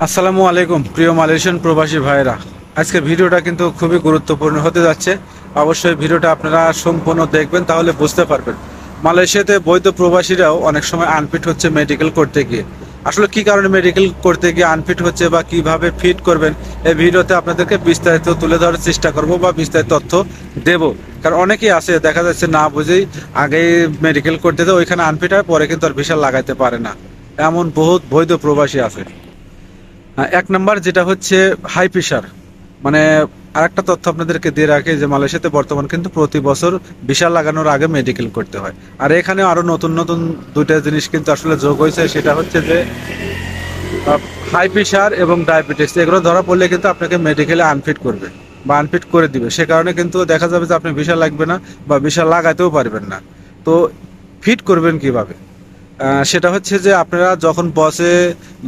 আসসালামু আলাইকুম প্রিয় মালয়েশিয়ান প্রবাসী ভাইরা। আজকের ভিডিওটা কিন্তু খুবই গুরুত্বপূর্ণ হতে যাচ্ছে। অবশ্যই ভিডিওটা আপনারা সম্পূর্ণ দেখবেন, তাহলে বুঝতে পারবেন মালয়েশিয়াতে বৈধ প্রবাসীরাও অনেক সময় আনফিট হচ্ছে মেডিকেল করতে গিয়ে। আসলে কি কারণে মেডিকেল করতে গিয়ে আনফিট হচ্ছে বা কিভাবে ফিট করবেন, এই ভিডিওতে আপনাদেরকে বিস্তারিত তুলে ধরার চেষ্টা করব বা বিস্তারিত তথ্য দেব। কারণ অনেকেই আছে দেখা যাচ্ছে না বুঝেই আগেই মেডিকেল করতে দেয়, ওইখানে আনফিট হয়, পরে কিন্তু আর ভিসা লাগাইতে পারে না। এমন বহুত বৈধ প্রবাসী আছে। এক নাম্বার যেটা হচ্ছে হাই প্রেশার। মানে আরেকটা তথ্য আপনাদেরকে দিয়ে রাখে যে মালয়েশিয়াতে বর্তমান কিন্তু প্রতি বছর ভিসা লাগানোর আগে মেডিকেল করতে হয়। আর এখানে আরো নতুন নতুন দুইটা জিনিস কিন্তু আসলে যোগ হয়েছে, সেটা হচ্ছে যে হাই প্রেশার এবং ডায়াবেটিস এগুলো ধরা পড়লে কিন্তু আপনাকে মেডিকেলে আনফিট করবে বা আনফিট করে দিবে। সে কারণে কিন্তু দেখা যাবে যে আপনি ভিসা লাগবে না বা ভিসা লাগাতেও পারবেন না। তো ফিট করবেন কিভাবে? সেটা হচ্ছে যে আপনারা যখন বসে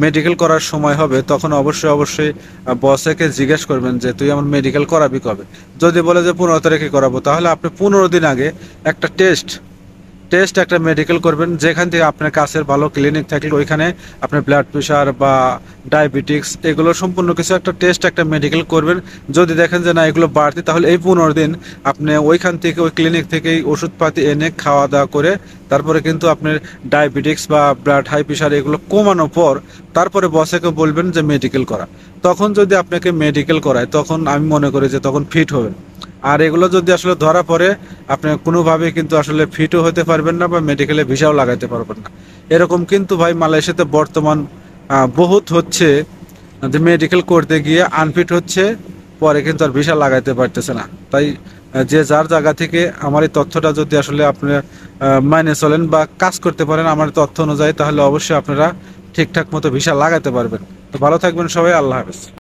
মেডিকেল করার সময় হবে তখন অবশ্যই অবশ্যই বসেকে জিজ্ঞেস করবেন যে তুই আমার মেডিকেল করাবি কবে। যদি বলে যে 15 তারিখে করাবো, তাহলে আপনি 15 দিন আগে একটা টেস্ট টেস্ট একটা মেডিকেল করবেন, যেখান থেকে আপনার কাছের ভালো ক্লিনিক থাকলে ওইখানে আপনার ব্লাড প্রেশার বা ডায়াবেটিক্স এগুলো সম্পূর্ণ কিছু একটা টেস্ট একটা মেডিকেল করবেন। যদি দেখেন যে না এগুলো বাড়তি, তাহলে এই 15 দিন আপনি ওইখান থেকে ওই ক্লিনিক থেকেই ওষুধপাতি এনে খাওয়া দাওয়া করে তারপরে কিন্তু আপনার ডায়াবেটিক্স বা ব্লাড হাই প্রেশার এগুলো কমানোর পর তারপরে বসেকে বলবেন যে মেডিকেল করা। তখন যদি আপনাকে মেডিকেল করায় তখন আমি মনে করি যে তখন ফিট হবেন। আর এগুলো যদি আসলে ধরা পড়ে আপনি কোনোভাবে কিন্তু আসলে ফিটও হতে পারবেন না বা মেডিকেলে ভিসাও লাগাইতে পারবেন না। এরকম কিন্তু ভাই মালয়েশিয়াতে বর্তমান বহুত হচ্ছে যে মেডিকেল করতে গিয়ে আনফিট হচ্ছে, পরে কিন্তু আর ভিসা লাগাইতে পারতেছে না। তাই যে যার জায়গা থেকে আমার এই তথ্যটা যদি আসলে আপনি মাইনে চলেন বা কাজ করতে পারেন আমার তথ্য অনুযায়ী, তাহলে অবশ্যই আপনারা ঠিকঠাক মতো ভিসা লাগাতে পারবেন। তো ভালো থাকবেন সবাই, আল্লাহ হাফেজ।